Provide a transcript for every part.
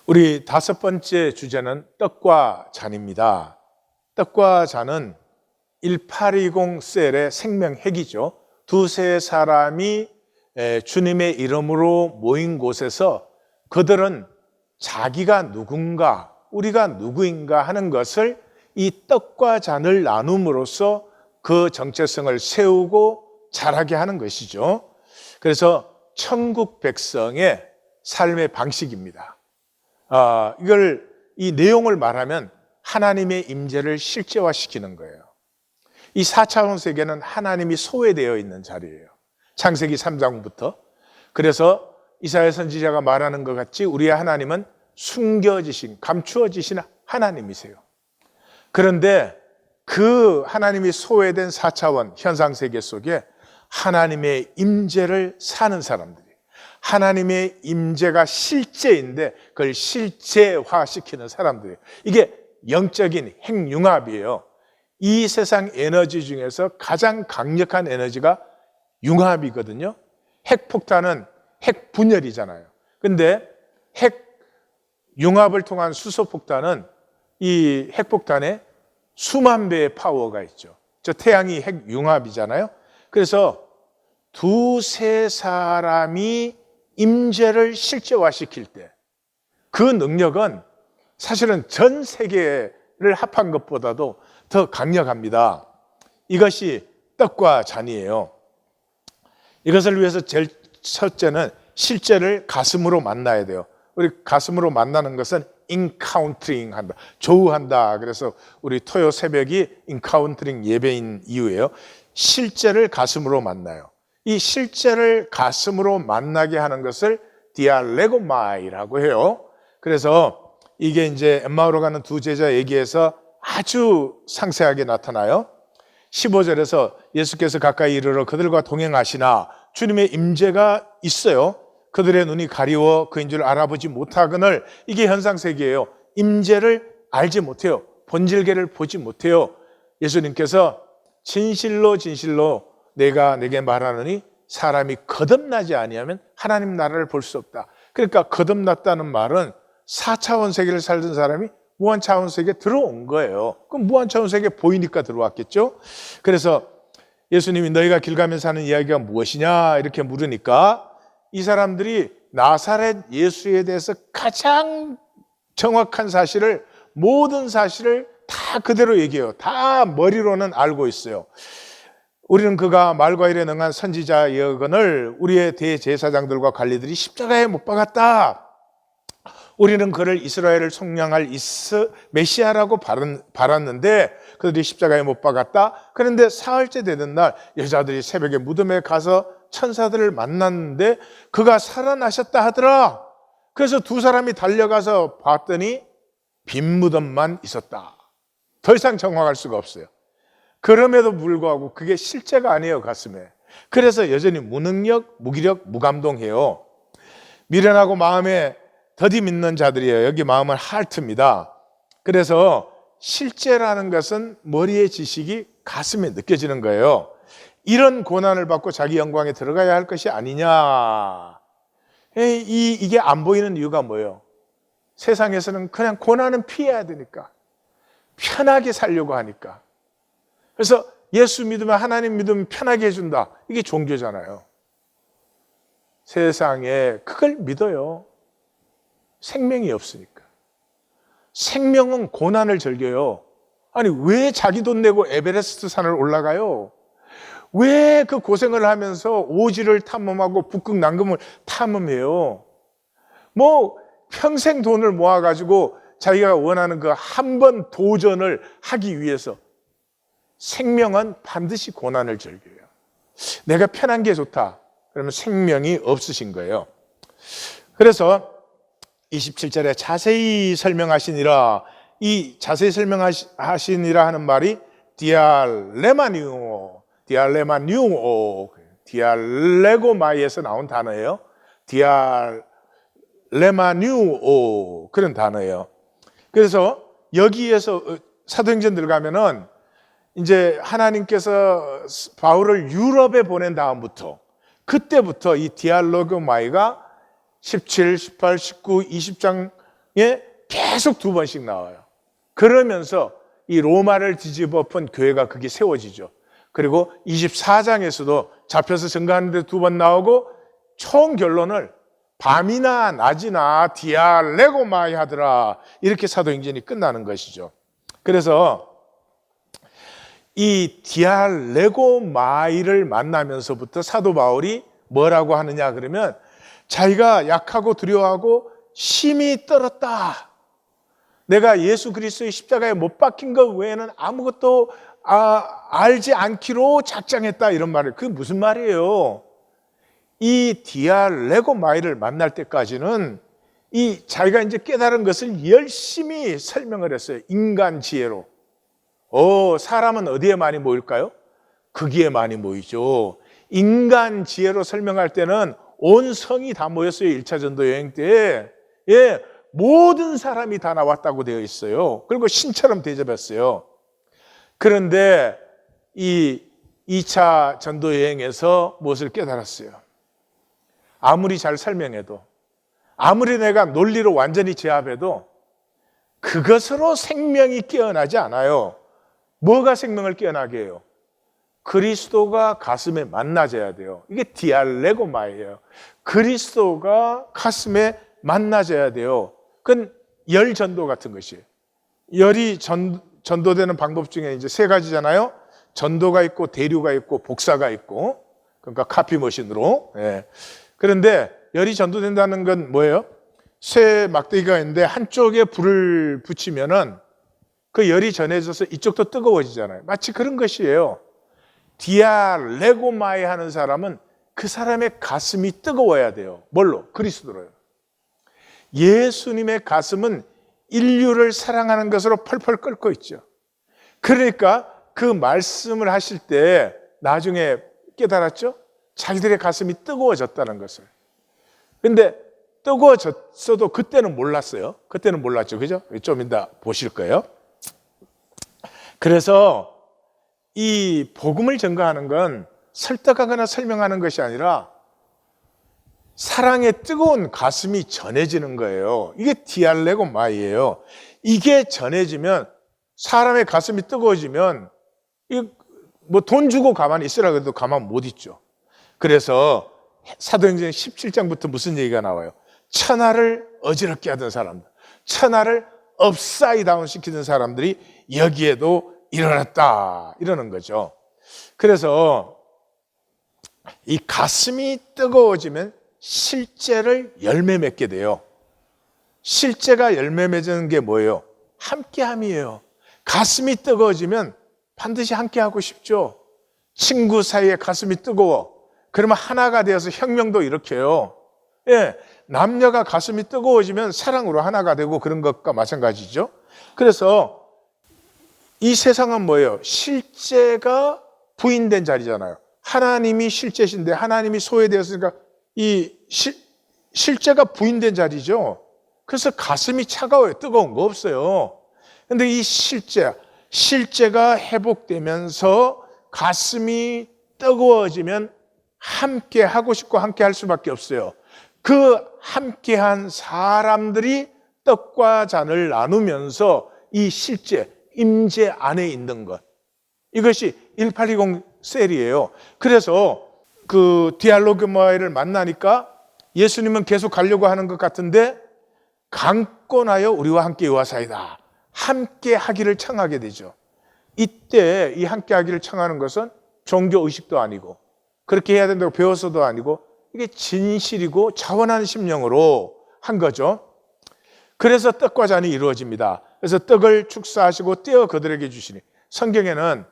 우리 다섯 번째 주제는 떡과 잔입니다. 떡과 잔은 1820 셀의 생명핵이죠. 두세 사람이 주님의 이름으로 모인 곳에서 그들은 자기가 누군가, 우리가 누구인가 하는 것을 이 떡과 잔을 나눔으로써 그 정체성을 세우고 자라게 하는 것이죠. 그래서 천국 백성의 삶의 방식입니다. 이 내용을 말하면 하나님의 임재를 실제화시키는 거예요. 이 4차원 세계는 하나님이 소외되어 있는 자리예요. 창세기 3장부터. 그래서 이사야 선지자가 말하는 것 같이 우리의 하나님은 숨겨지신, 감추어지신 하나님이세요. 그런데 그 하나님이 소외된 4차원 현상 세계 속에 하나님의 임재를 사는 사람들이, 하나님의 임재가 실제인데 그걸 실제화시키는 사람들이에요. 이게 영적인 핵융합이에요. 이 세상 에너지 중에서 가장 강력한 에너지가 융합이거든요. 핵폭탄은 핵분열이잖아요. 근데 핵융합을 통한 수소폭탄은 이 핵폭탄에 수만 배의 파워가 있죠. 저 태양이 핵융합이잖아요. 그래서 두세 사람이 임재를 실제화시킬 때 그 능력은 사실은 전 세계를 합한 것보다도 더 강력합니다. 이것이 떡과 잔이에요. 이것을 위해서 제일 첫째는 실제를 가슴으로 만나야 돼요. 우리 가슴으로 만나는 것은 인카운트링 한다, 조우한다. 그래서 우리 토요 새벽이 인카운트링 예배인 이유예요. 실제를 가슴으로 만나요. 이 실제를 가슴으로 만나게 하는 것을 디알레고마이라고 해요. 그래서 이게 이제 엠마오로 가는 두 제자 얘기에서 아주 상세하게 나타나요. 15절에서 예수께서 가까이 이르러 그들과 동행하시나 주님의 임재가 있어요. 그들의 눈이 가리워 그인 줄 알아보지 못하거늘. 이게 현상세계예요. 임재를 알지 못해요. 본질계를 보지 못해요. 예수님께서 진실로 진실로 내가 내게 말하느니 사람이 거듭나지 아니하면 하나님 나라를 볼 수 없다. 그러니까 거듭났다는 말은 4차원 세계를 살던 사람이 무한차원 세계에 들어온 거예요. 그럼 무한차원 세계에 보이니까 들어왔겠죠. 그래서 예수님이 너희가 길 가면서 하는 이야기가 무엇이냐 이렇게 물으니까 이 사람들이 나사렛 예수에 대해서 가장 정확한 사실을, 모든 사실을 다 그대로 얘기해요. 다 머리로는 알고 있어요. 우리는 그가 말과 일에 능한 선지자여거늘 우리의 대제사장들과 관리들이 십자가에 못 박았다. 우리는 그를 이스라엘을 속량할 메시아라고 바랐는데 그들이 십자가에 못 박았다. 그런데 사흘째 되는 날 여자들이 새벽에 무덤에 가서 천사들을 만났는데 그가 살아나셨다 하더라. 그래서 두 사람이 달려가서 봤더니 빈 무덤만 있었다. 더 이상 정확할 수가 없어요. 그럼에도 불구하고 그게 실제가 아니에요, 가슴에. 그래서 여전히 무능력, 무기력, 무감동해요. 미련하고 마음에 더디 믿는 자들이에요. 여기 마음은 하트입니다. 그래서 실제라는 것은 머리의 지식이 가슴에 느껴지는 거예요. 이런 고난을 받고 자기 영광에 들어가야 할 것이 아니냐. 이게 안 보이는 이유가 뭐예요? 세상에서는 그냥 고난은 피해야 되니까, 편하게 살려고 하니까. 그래서 예수 믿으면, 하나님 믿으면 편하게 해준다. 이게 종교잖아요. 세상에 그걸 믿어요. 생명이 없으니까. 생명은 고난을 즐겨요. 아니, 왜 자기 돈 내고 에베레스트 산을 올라가요? 왜 그 고생을 하면서 오지를 탐험하고 북극 남극을 탐험해요? 뭐 평생 돈을 모아가지고 자기가 원하는 그 한 번 도전을 하기 위해서. 생명은 반드시 고난을 즐겨요. 내가 편한 게 좋다. 그러면 생명이 없으신 거예요. 그래서 27절에 자세히 설명하시니라. 이 자세히 설명하시니라 하는 말이 디알레마뉴오, 디알레고마이에서 나온 단어예요. 디알레마뉴오, 그런 단어예요. 그래서 여기에서 사도행전 들어가면은 이제 하나님께서 바울을 유럽에 보낸 다음부터, 그때부터 이 디알레고마이가 17, 18, 19, 20장 예, 계속 2번씩 나와요. 그러면서 이 로마를 뒤집어엎은 교회가 그게 세워지죠. 그리고 24장에서도 잡혀서 증거하는데 2번 나오고 총 결론을 밤이나 낮이나 디알레고마이 하더라, 이렇게 사도행전이 끝나는 것이죠. 그래서 이 디알레고마이를 만나면서부터 사도 바울이 뭐라고 하느냐 그러면, 자기가 약하고 두려워하고 심히 떨었다. 내가 예수 그리스도의 십자가에 못 박힌 것 외에는 아무것도 알지 않기로 작정했다, 이런 말을. 그게 무슨 말이에요? 이 디알레고마이를 만날 때까지는 이 자기가 이제 깨달은 것을 열심히 설명을 했어요. 인간 지혜로. 사람은 어디에 많이 모일까요? 거기에 많이 모이죠. 인간 지혜로 설명할 때는 온 성이 다 모였어요. 1차 전도 여행 때. 예, 모든 사람이 다 나왔다고 되어 있어요. 그리고 신처럼 대접했어요. 그런데 이 2차 전도 여행에서 무엇을 깨달았어요? 아무리 잘 설명해도, 아무리 내가 논리로 완전히 제압해도 그것으로 생명이 깨어나지 않아요. 뭐가 생명을 깨어나게 해요? 그리스도가 가슴에 만나져야 돼요. 이게 디알레고마예요. 그리스도가 가슴에 만나져야 돼요. 그건 열 전도 같은 것이에요. 열이 전도되는 방법 중에 이제 3가지잖아요. 전도가 있고, 대류가 있고, 복사가 있고, 그러니까 카피머신으로. 예. 그런데 열이 전도된다는 건 뭐예요? 쇠 막대기가 있는데 한쪽에 불을 붙이면은 그 열이 전해져서 이쪽도 뜨거워지잖아요. 마치 그런 것이에요. 디알레고마이 하는 사람은 그 사람의 가슴이 뜨거워야 돼요. 뭘로? 그리스도로요. 예수님의 가슴은 인류를 사랑하는 것으로 펄펄 끓고 있죠. 그러니까 그 말씀을 하실 때 나중에 깨달았죠? 자기들의 가슴이 뜨거워졌다는 것을. 근데 뜨거워졌어도 그때는 몰랐어요. 그때는 몰랐죠. 그죠? 좀 이따 보실 거예요. 그래서 이 복음을 전가하는 건 설득하거나 설명하는 것이 아니라 사랑의 뜨거운 가슴이 전해지는 거예요. 이게 디알레고마이예요. 이게 전해지면, 사람의 가슴이 뜨거워지면 뭐 돈 주고 가만히 있으라 그래도 가만 못 있죠. 그래서 사도행전 17장부터 무슨 얘기가 나와요? 천하를 어지럽게 하던 사람들, 천하를 업사이드 다운 시키던 사람들이 여기에도 일어났다, 이러는 거죠. 그래서 이 가슴이 뜨거워지면 실제를 열매 맺게 돼요. 실제가 열매 맺는 게 뭐예요? 함께함이에요. 가슴이 뜨거워지면 반드시 함께하고 싶죠. 친구 사이에 가슴이 뜨거워, 그러면 하나가 되어서 혁명도 일으켜요. 예, 남녀가 가슴이 뜨거워지면 사랑으로 하나가 되고 그런 것과 마찬가지죠. 그래서 이 세상은 뭐예요? 실제가 부인된 자리잖아요. 하나님이 실제신데 하나님이 소외되었으니까 이 실제가 부인된 자리죠. 그래서 가슴이 차가워요. 뜨거운 거 없어요. 근데 이 실제가 회복되면서 가슴이 뜨거워지면 함께 하고 싶고 함께 할 수밖에 없어요. 그 함께한 사람들이 떡과 잔을 나누면서 이 실제, 임재 안에 있는 것, 이것이 1820 셀이에요. 그래서 그 디알레고마이를 만나니까 예수님은 계속 가려고 하는 것 같은데, 강권하여 우리와 함께 요하사이다, 함께 하기를 청하게 되죠. 이때 이 함께 하기를 청하는 것은 종교 의식도 아니고 그렇게 해야 된다고 배워서도 아니고, 이게 진실이고 자원한 심령으로 한 거죠. 그래서 떡과 잔이 이루어집니다. 그래서 떡을 축사하시고 떼어 그들에게 주시니, 성경에는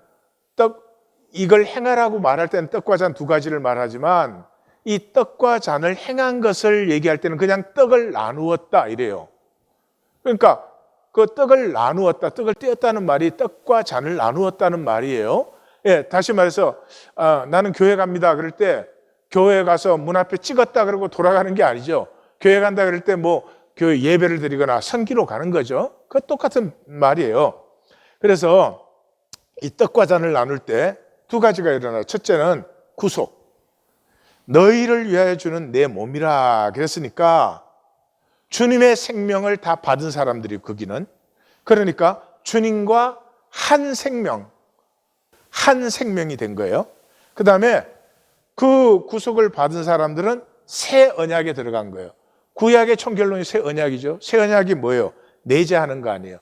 이걸 행하라고 말할 때는 떡과 잔 2가지를 말하지만 이 떡과 잔을 행한 것을 얘기할 때는 그냥 떡을 나누었다 이래요. 그러니까 그 떡을 나누었다, 떡을 떼었다는 말이 떡과 잔을 나누었다는 말이에요. 예, 다시 말해서 나는 교회 갑니다 그럴 때 교회 가서 문 앞에 찍었다 그러고 돌아가는 게 아니죠. 교회 간다 그럴 때 뭐 교회 예배를 드리거나 선기로 가는 거죠. 그 똑같은 말이에요. 그래서 이 떡과 잔을 나눌 때 2가지가 일어나요. 첫째는 구속. 너희를 위하여 주는 내 몸이라 그랬으니까 주님의 생명을 다 받은 사람들이 거기는. 그러니까 주님과 한 생명이 된 거예요. 그 다음에 그 구속을 받은 사람들은 새 언약에 들어간 거예요. 구약의 총결론이 새 언약이죠. 새 언약이 뭐예요? 내재하는 거 아니에요.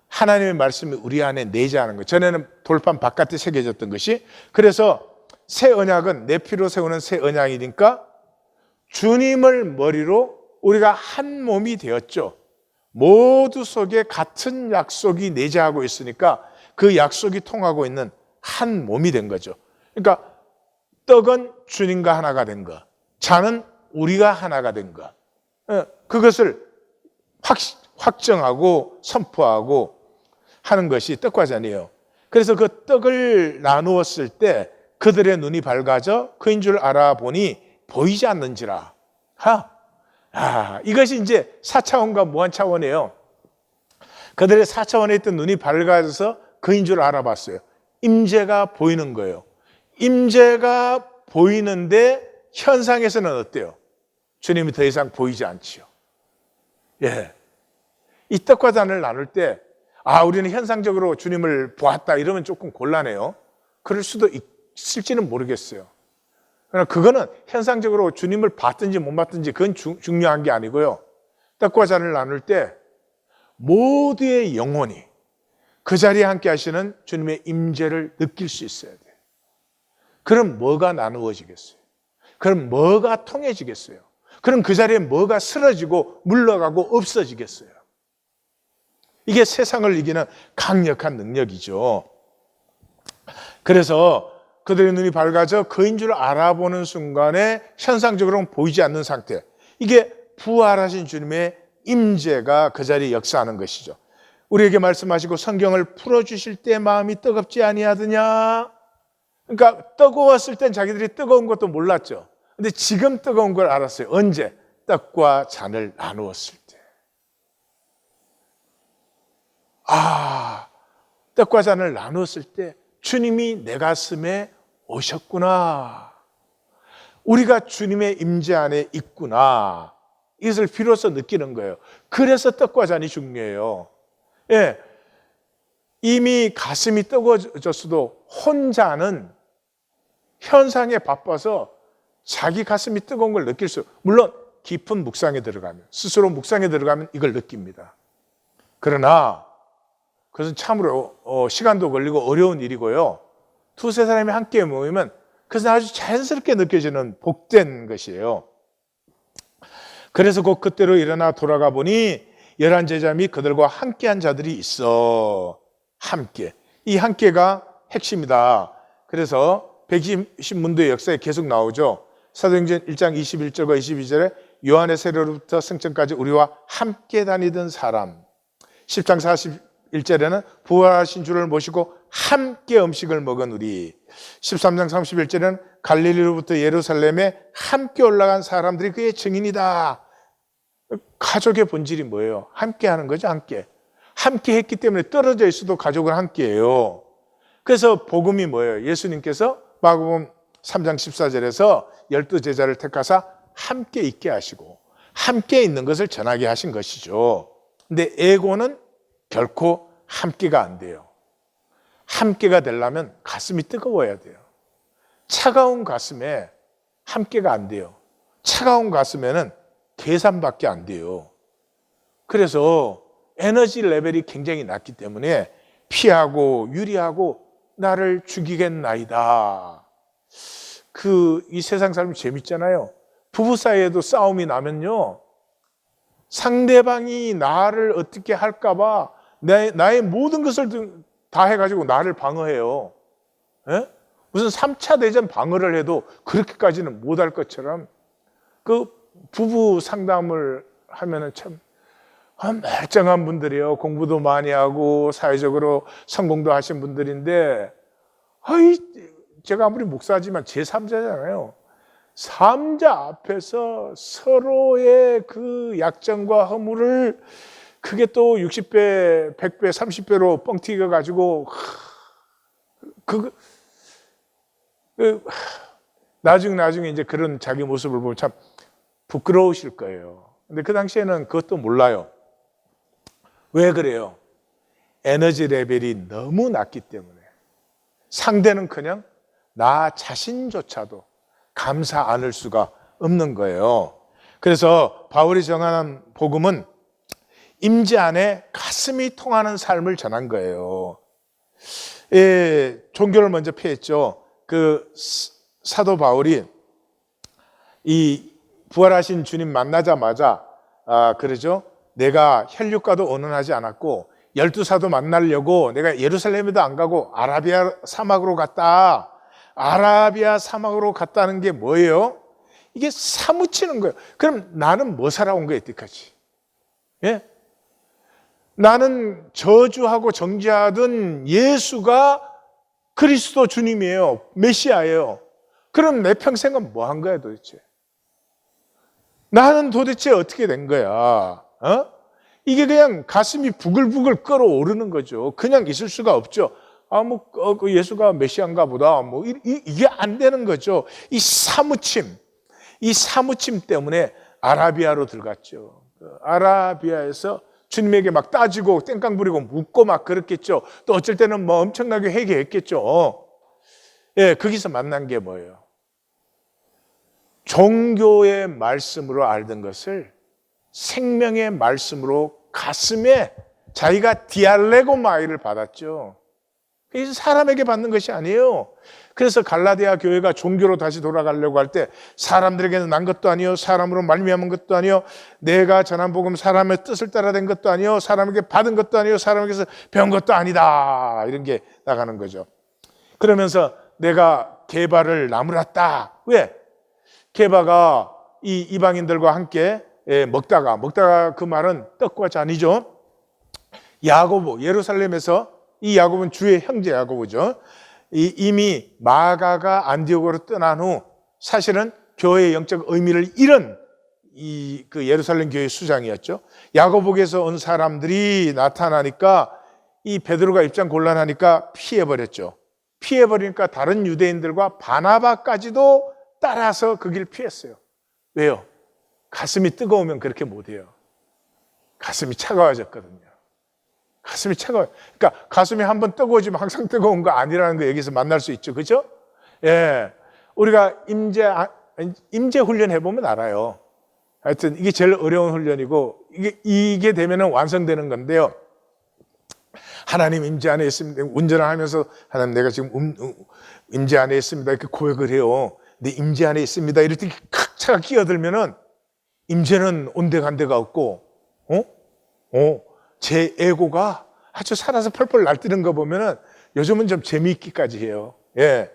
하나님의 말씀이 우리 안에 내재하는 거예요. 전에는 돌판 바깥에 새겨졌던 것이. 그래서 새 언약은 내 피로 세우는 새 언약이니까 주님을 머리로 우리가 한 몸이 되었죠. 모두 속에 같은 약속이 내재하고 있으니까 그 약속이 통하고 있는 한 몸이 된 거죠. 그러니까 떡은 주님과 하나가 된 것, 잔은 우리가 하나가 된 것, 그것을 확정하고 선포하고 하는 것이 떡과 잔이에요. 그래서 그 떡을 나누었을 때 그들의 눈이 밝아져 그인 줄 알아보니 보이지 않는지라. 이것이 이제 4차원과 무한차원이에요. 그들의 4차원에 있던 눈이 밝아져서 그인 줄 알아봤어요. 임재가 보이는 거예요. 임재가 보이는데 현상에서는 어때요? 주님이 더 이상 보이지 않지요. 예. 이 떡과 잔을 나눌 때, 우리는 현상적으로 주님을 보았다 이러면 조금 곤란해요. 그럴 수도 있을지는 모르겠어요. 그러나 그거는 현상적으로 주님을 봤든지 못 봤든지 그건 중요한 게 아니고요. 떡과 잔을 나눌 때 모두의 영혼이 그 자리에 함께 하시는 주님의 임재를 느낄 수 있어야 돼요. 그럼 뭐가 나누어지겠어요? 그럼 뭐가 통해지겠어요? 그럼 그 자리에 뭐가 쓰러지고 물러가고 없어지겠어요? 이게 세상을 이기는 강력한 능력이죠. 그래서 그들의 눈이 밝아져 그인 줄 알아보는 순간에 현상적으로는 보이지 않는 상태. 이게 부활하신 주님의 임재가 그 자리에 역사하는 것이죠. 우리에게 말씀하시고 성경을 풀어주실 때 마음이 뜨겁지 아니하더냐. 그러니까 뜨거웠을 땐 자기들이 뜨거운 것도 몰랐죠. 근데 지금 뜨거운 걸 알았어요. 언제? 떡과 잔을 나누었을 때. 떡과 잔을 나누었을 때 주님이 내 가슴에 오셨구나. 우리가 주님의 임재 안에 있구나. 이것을 비로소 느끼는 거예요. 그래서 떡과 잔이 중요해요. 예, 이미 가슴이 뜨거워졌어도 혼자는 현상에 바빠서 자기 가슴이 뜨거운 걸 느낄 수, 물론 깊은 묵상에 들어가면, 스스로 묵상에 들어가면 이걸 느낍니다. 그러나 그것은 참으로 시간도 걸리고 어려운 일이고요. 두세 사람이 함께 모이면 그것은 아주 자연스럽게 느껴지는 복된 것이에요. 그래서 곧 그때로 일어나 돌아가 보니 11 제자 및 그들과 함께한 자들이 있어. 함께. 이 함께가 핵심이다. 그래서 120문도의 역사에 계속 나오죠. 사도행전 1장 21절과 22절에 요한의 세례로부터 승천까지 우리와 함께 다니던 사람. 10장 41절에는 부활하신 주를 모시고 함께 음식을 먹은 우리. 13장 31절에는 갈릴리로부터 예루살렘에 함께 올라간 사람들이 그의 증인이다. 가족의 본질이 뭐예요? 함께 하는 거죠, 함께. 함께 했기 때문에 떨어져 있어도 가족은 함께 해요. 그래서 복음이 뭐예요? 예수님께서 마가복음 3장 14절에서 12 제자를 택하사 함께 있게 하시고 함께 있는 것을 전하게 하신 것이죠. 근데 에고는 결코 함께가 안 돼요. 함께가 되려면 가슴이 뜨거워야 돼요. 차가운 가슴에 함께가 안 돼요. 차가운 가슴에는 계산밖에 안 돼요. 그래서 에너지 레벨이 굉장히 낮기 때문에 피하고 유리하고 나를 죽이겠나이다. 이 세상 삶이 재밌잖아요. 부부 사이에도 싸움이 나면요, 상대방이 나를 어떻게 할까봐 나의 모든 것을 다 해가지고 나를 방어해요. 에? 무슨 3차 대전 방어를 해도 그렇게까지는 못할 것처럼 그 부부 상담을 하면은 참 멀쩡한 분들이에요. 공부도 많이 하고 사회적으로 성공도 하신 분들인데, 제가 아무리 목사지만 제3자잖아요. 3자 앞에서 서로의 그 약점과 허물을 그게 또 60배, 100배, 30배로 뻥튀겨 가지고 나중에 이제 그런 자기 모습을 보면 참 부끄러우실 거예요. 근데 그 당시에는 그것도 몰라요. 왜 그래요? 에너지 레벨이 너무 낮기 때문에. 상대는커녕 나 자신조차도 감사 않을 수가 없는 거예요. 그래서 바울이 정한 복음은 임재 안에 가슴이 통하는 삶을 전한 거예요. 예, 종교를 먼저 폐했죠. 그 사도 바울이 이 부활하신 주님 만나자마자 그러죠. 내가 혈육과도 언언하지 않았고 12사도 만나려고 내가 예루살렘에도 안 가고 아라비아 사막으로 갔다. 아라비아 사막으로 갔다는 게 뭐예요? 이게 사무치는 거예요. 그럼 나는 뭐 살아온 거예요, 여태까지? 예? 나는 저주하고 정죄하던 예수가 그리스도 주님이에요. 메시아예요. 그럼 내 평생은 뭐 한 거야, 도대체? 나는 도대체 어떻게 된 거야? 이게 그냥 가슴이 부글부글 끓어오르는 거죠. 그냥 있을 수가 없죠. 그 예수가 메시아인가 보다. 이게 안 되는 거죠. 이 사무침 때문에 아라비아로 들어갔죠. 아라비아에서 주님에게 막 따지고 땡깡 부리고 묻고 막 그랬겠죠. 또 어쩔 때는 엄청나게 회개했겠죠. 예, 거기서 만난 게 뭐예요? 종교의 말씀으로 알던 것을 생명의 말씀으로 가슴에 자기가 디알레고마이를 받았죠. 이게 사람에게 받는 것이 아니에요. 그래서 갈라디아 교회가 종교로 다시 돌아가려고 할 때 사람들에게는 난 것도 아니요, 사람으로 말미암은 것도 아니요, 내가 전한 복음 사람의 뜻을 따라 된 것도 아니요, 사람에게 받은 것도 아니요, 사람에게서 배운 것도 아니다, 이런 게 나가는 거죠. 그러면서 내가 게바를 나무랐다. 왜? 게바가 이 이방인들과 함께 먹다가 그 말은 떡과 잔이죠. 야고보, 예루살렘에서 이 야고보는 주의 형제 야고보죠. 이미 마가가 안디옥으로 떠난 후 사실은 교회의 영적 의미를 잃은 그 예루살렘 교회 수장이었죠. 야고보에서 온 사람들이 나타나니까 이 베드로가 입장 곤란하니까 피해버렸죠. 피해버리니까 다른 유대인들과 바나바까지도 따라서 그 길 피했어요. 왜요? 가슴이 뜨거우면 그렇게 못해요. 가슴이 차가워졌거든요. 가슴이 차가워요. 그러니까 가슴이 한번 뜨거워지면 항상 뜨거운 거 아니라는 거 여기서 만날 수 있죠. 그죠? 예. 우리가 임재 훈련 해보면 알아요. 하여튼 이게 제일 어려운 훈련이고 이게 되면은 완성되는 건데요. 하나님 임재 안에 있습니다. 운전을 하면서 하나님 내가 지금 임재 안에 있습니다. 이렇게 고백을 해요. 내 임재 안에 있습니다. 이럴 때 칵 차가 끼어들면은 임재는 온데간데가 없고, 제 에고가 아주 살아서 펄펄 날뛰는 거 보면은 요즘은 좀 재미있기까지 해요. 예.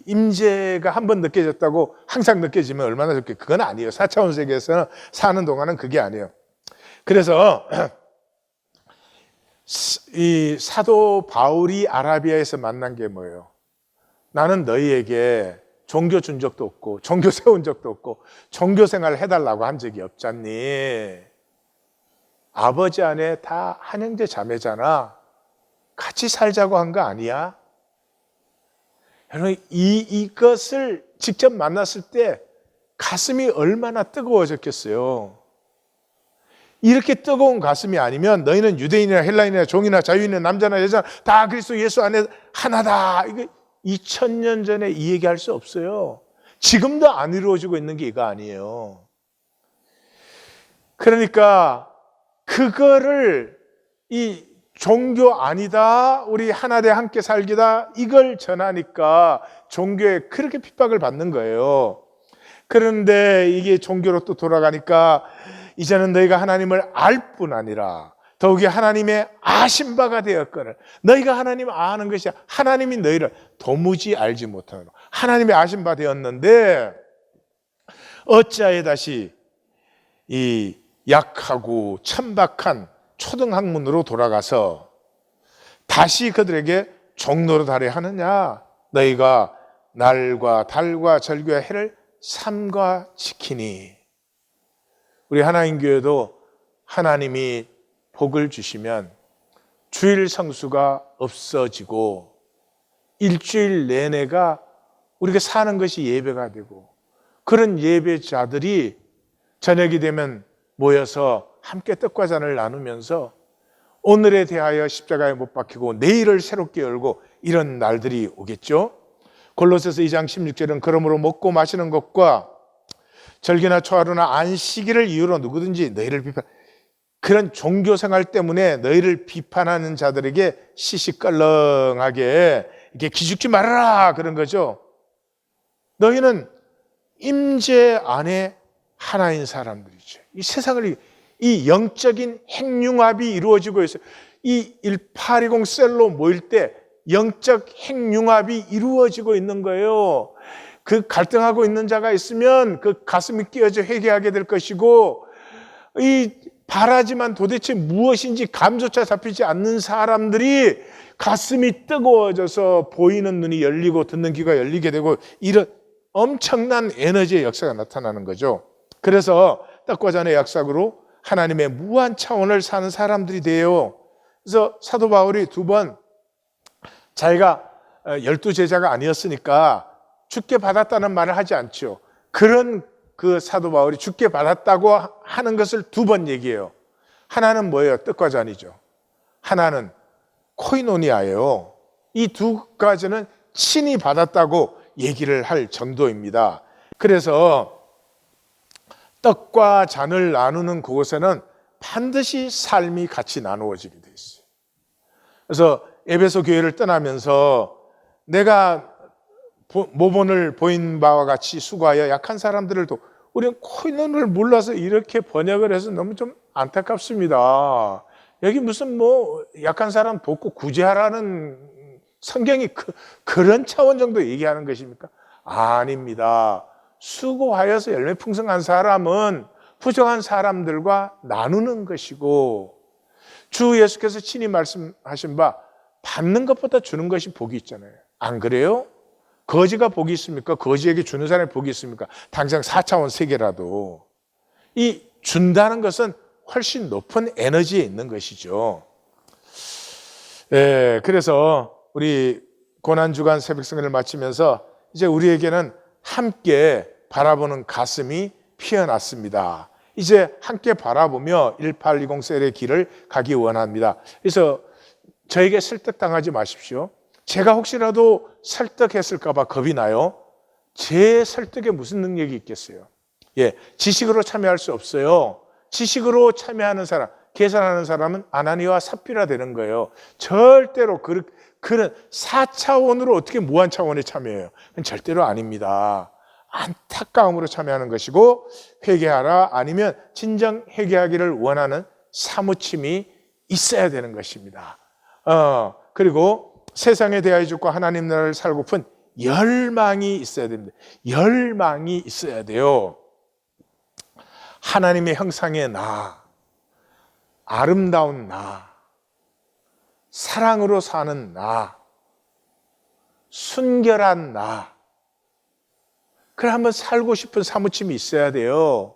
임재가 한번 느껴졌다고 항상 느껴지면 얼마나 좋게. 그건 아니에요. 4차원 세계에서는 사는 동안은 그게 아니에요. 그래서 이 사도 바울이 아라비아에서 만난 게 뭐예요? 나는 너희에게 종교 준 적도 없고 종교 세운 적도 없고 종교 생활 해달라고 한 적이 없잖니. 아버지 안에 다 한형제 자매잖아. 같이 살자고 한 거 아니야? 여러분 이것을 직접 만났을 때 가슴이 얼마나 뜨거워졌겠어요. 이렇게 뜨거운 가슴이 아니면 너희는 유대인이나 헬라인이나 종이나 자유인이나 남자나 여자나 다 그리스도 예수 안에 하나다. 이거 2000년 전에 이 얘기할 수 없어요. 지금도 안 이루어지고 있는 게 이거 아니에요. 그러니까 그거를 이 종교 아니다, 우리 하나되 함께 살기다, 이걸 전하니까 종교에 그렇게 핍박을 받는 거예요. 그런데 이게 종교로 또 돌아가니까 이제는 너희가 하나님을 알 뿐 아니라 더욱이 하나님의 아신 바가 되었거늘. 너희가 하나님을 아는 것이 하나님이 너희를 도무지 알지 못하노. 하나님의 아신 바 되었는데 어찌하여 다시 이 약하고 천박한 초등학문으로 돌아가서 다시 그들에게 종로로 달해 하느냐. 너희가 날과 달과 절기와 해를 삼가 지키니. 우리 하나님 교회도 하나님이 복을 주시면 주일 성수가 없어지고 일주일 내내가 우리가 사는 것이 예배가 되고 그런 예배자들이 저녁이 되면 모여서 함께 떡과 잔을 나누면서 오늘에 대하여 십자가에 못 박히고 내일을 새롭게 열고 이런 날들이 오겠죠. 골로새서 2장 16절은 그러므로 먹고 마시는 것과 절기나 초하루나 안식일을 이유로 누구든지 너희를 비판, 그런 종교생활 때문에 너희를 비판하는 자들에게 시시껄렁하게 이렇게 기죽지 말아라 그런 거죠. 너희는 임재 안에 하나인 사람들이죠. 이 세상을, 이 영적인 핵융합이 이루어지고 있어요. 이 1820 셀로 모일 때 영적 핵융합이 이루어지고 있는 거예요. 그 갈등하고 있는 자가 있으면 그 가슴이 끼어져 회개하게 될 것이고, 이 바라지만 도대체 무엇인지 감조차 잡히지 않는 사람들이 가슴이 뜨거워져서 보이는 눈이 열리고 듣는 귀가 열리게 되고, 이런 엄청난 에너지의 역사가 나타나는 거죠. 그래서 떡과 잔의 약속으로 하나님의 무한 차원을 사는 사람들이 돼요. 그래서 사도 바울이 두 번 자기가 12제자가 아니었으니까 죽게 받았다는 말을 하지 않죠. 그런 그 사도 바울이 죽게 받았다고 하는 것을 두 번 얘기해요. 하나는 뭐예요? 떡과 잔이죠. 하나는 코이노니아예요. 이 두 가지는 친히 받았다고 얘기를 할 정도입니다. 그래서 떡과 잔을 나누는 그곳에는 반드시 삶이 같이 나누어지게 돼 있어요. 그래서 에베소 교회를 떠나면서 내가 모본을 보인 바와 같이 수고하여 약한 사람들을 우리는 코인을 몰라서 이렇게 번역을 해서 너무 좀 안타깝습니다. 여기 무슨 뭐 약한 사람 돕고 구제하라는 성경이 그런 차원 정도 얘기하는 것입니까? 아닙니다. 수고하여서 열매 풍성한 사람은 부정한 사람들과 나누는 것이고, 주 예수께서 친히 말씀하신 바 받는 것보다 주는 것이 복이 있잖아요. 안 그래요? 거지가 복이 있습니까? 거지에게 주는 사람이 복이 있습니까? 당장 4차원 세계라도. 이 준다는 것은 훨씬 높은 에너지에 있는 것이죠. 그래서 우리 고난주간 새벽성회를 마치면서 이제 우리에게는 함께 바라보는 가슴이 피어났습니다. 이제 함께 바라보며 1820 셀의 길을 가기 원합니다. 그래서 저에게 설득당하지 마십시오. 제가 혹시라도 설득했을까 봐 겁이 나요. 제 설득에 무슨 능력이 있겠어요? 지식으로 참여할 수 없어요. 지식으로 참여하는 사람, 계산하는 사람은 아나니와 삽비라 되는 거예요. 절대로 그런 4차원으로 어떻게 무한 차원에 참여해요? 그건 절대로 아닙니다. 안타까움으로 참여하는 것이고, 회개하라, 아니면 진정 회개하기를 원하는 사무침이 있어야 되는 것입니다. 그리고 세상에 대하여 죽고 하나님 나라를 살고픈 열망이 있어야 됩니다. 열망이 있어야 돼요. 하나님의 형상의 나, 아름다운 나, 사랑으로 사는 나, 순결한 나, 그걸 한번 살고 싶은 사무침이 있어야 돼요.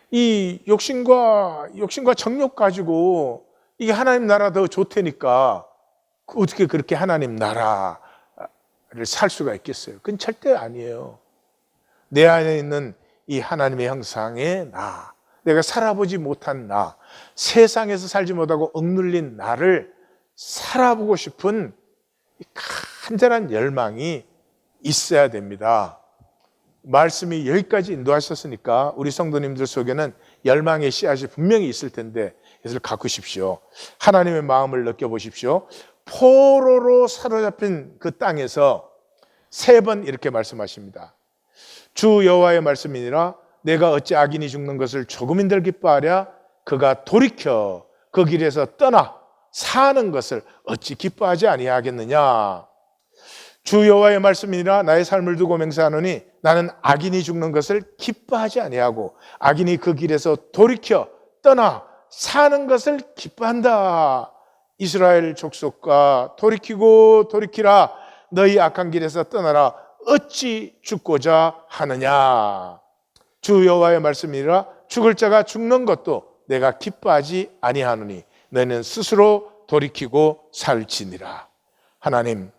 이 욕심과 정욕 가지고 이게 하나님 나라 더 좋다니까 어떻게 그렇게 하나님 나라를 살 수가 있겠어요? 그건 절대 아니에요. 내 안에 있는 이 하나님의 형상의 나, 내가 살아보지 못한 나, 세상에서 살지 못하고 억눌린 나를 살아보고 싶은 간절한 열망이 있어야 됩니다. 말씀이 여기까지 인도하셨으니까 우리 성도님들 속에는 열망의 씨앗이 분명히 있을 텐데 이것을 가꾸십시오. 하나님의 마음을 느껴보십시오. 포로로 사로잡힌 그 땅에서 3번 이렇게 말씀하십니다. 주 여호와의 말씀이니라 내가 어찌 악인이 죽는 것을 조금인들 기뻐하랴. 그가 돌이켜 그 길에서 떠나 사는 것을 어찌 기뻐하지 아니하겠느냐. 주 여호와의 말씀이니라 나의 삶을 두고 맹세하노니 나는 악인이 죽는 것을 기뻐하지 아니하고 악인이 그 길에서 돌이켜 떠나 사는 것을 기뻐한다. 이스라엘 족속과 돌이키라. 너희 악한 길에서 떠나라. 어찌 죽고자 하느냐. 주 여호와의 말씀이니라 죽을 자가 죽는 것도 내가 기뻐하지 아니하노니 너희는 스스로 돌이키고 살지니라. 하나님,